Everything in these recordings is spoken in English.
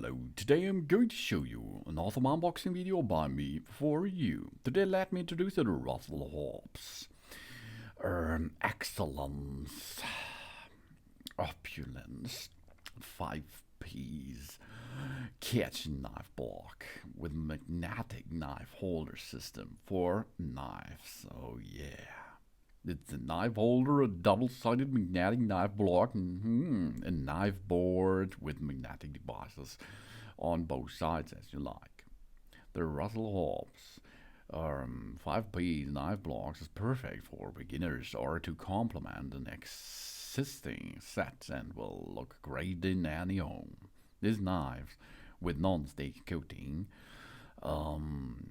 Hello, today I'm going to show you an awesome unboxing video by me for you. Today let me introduce you to Russell Hobbs Excellence Opulence 5-piece kitchen knife block with magnetic knife holder system for knives. Oh yeah. It's a knife holder, a double-sided magnetic knife block, a knife board with magnetic devices on both sides as you like. The Russell Hobbs 5-piece knife blocks is perfect for beginners or to complement an existing set and will look great in any home. These knives with non-stick coating,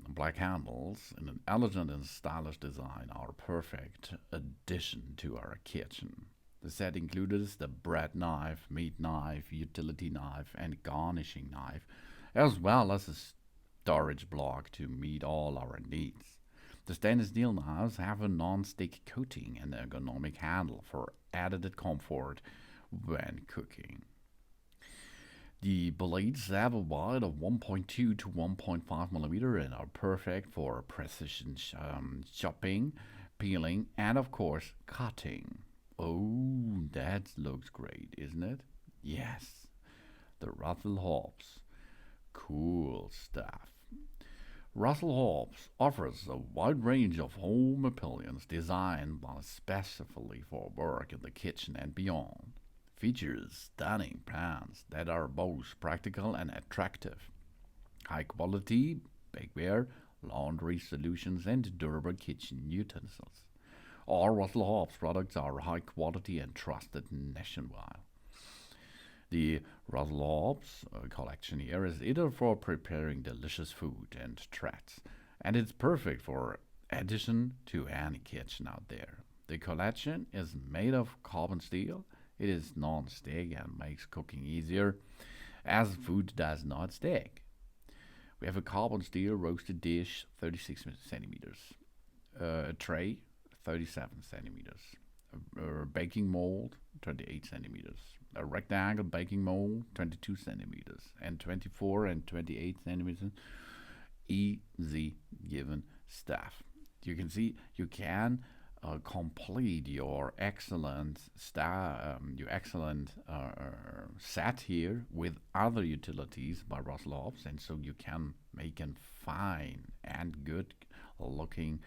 black handles and an elegant and stylish design are a perfect addition to our kitchen. The set includes the bread knife, meat knife, utility knife and garnishing knife, as well as a storage block to meet all our needs. The stainless steel knives have a non-stick coating and ergonomic handle for added comfort when cooking. The blades have a wide of 1.2 to 1.5 millimeter and are perfect for precision chopping, peeling, and of course cutting. Oh, that looks great, isn't it? Yes, the Russell Hobbs. Cool stuff. Russell Hobbs offers a wide range of home appliances designed specifically for work in the kitchen and beyond. Features stunning pans that are both practical and attractive. High quality bakeware, laundry solutions, and durable kitchen utensils. All Russell Hobbs products are high quality and trusted nationwide. The Russell Hobbs collection here is either for preparing delicious food and treats, and it's perfect for addition to any kitchen out there. The collection is made of carbon steel. It is non-stick and makes cooking easier, as food does not stick. We have a carbon steel roasted dish, 36 centimeters, a tray, 37 centimeters, a baking mold, 28 centimeters, a rectangle baking mold, 22 centimeters, and 24 and 28 centimeters. Easy given stuff. You can see you can complete your excellent set here with other utilities by Russell Hobbs, and so you can make a fine and good looking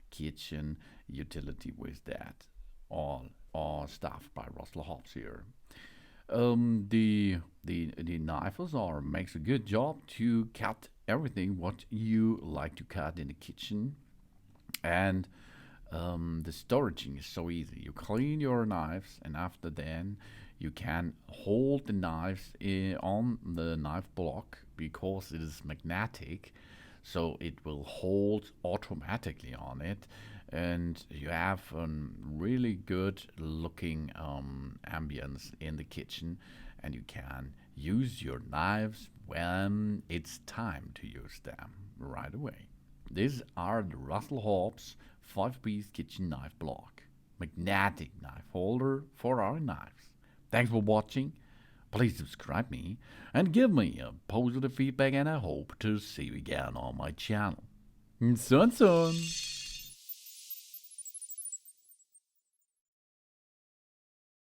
kitchen utility with that. All stuff by Russell Hobbs here. The knives makes a good job to cut everything what you like to cut in the kitchen, and the storaging is so easy. You clean your knives, and after then you can hold the knives on the knife block because it is magnetic, so it will hold automatically on it, and you have a really good looking ambience in the kitchen, and you can use your knives when it's time to use them right away. These are the Russell Hobbs 5-piece kitchen knife block, magnetic knife holder for our knives. Thanks for watching. Please subscribe me and give me a positive feedback, and I hope to see you again on my channel. Soon.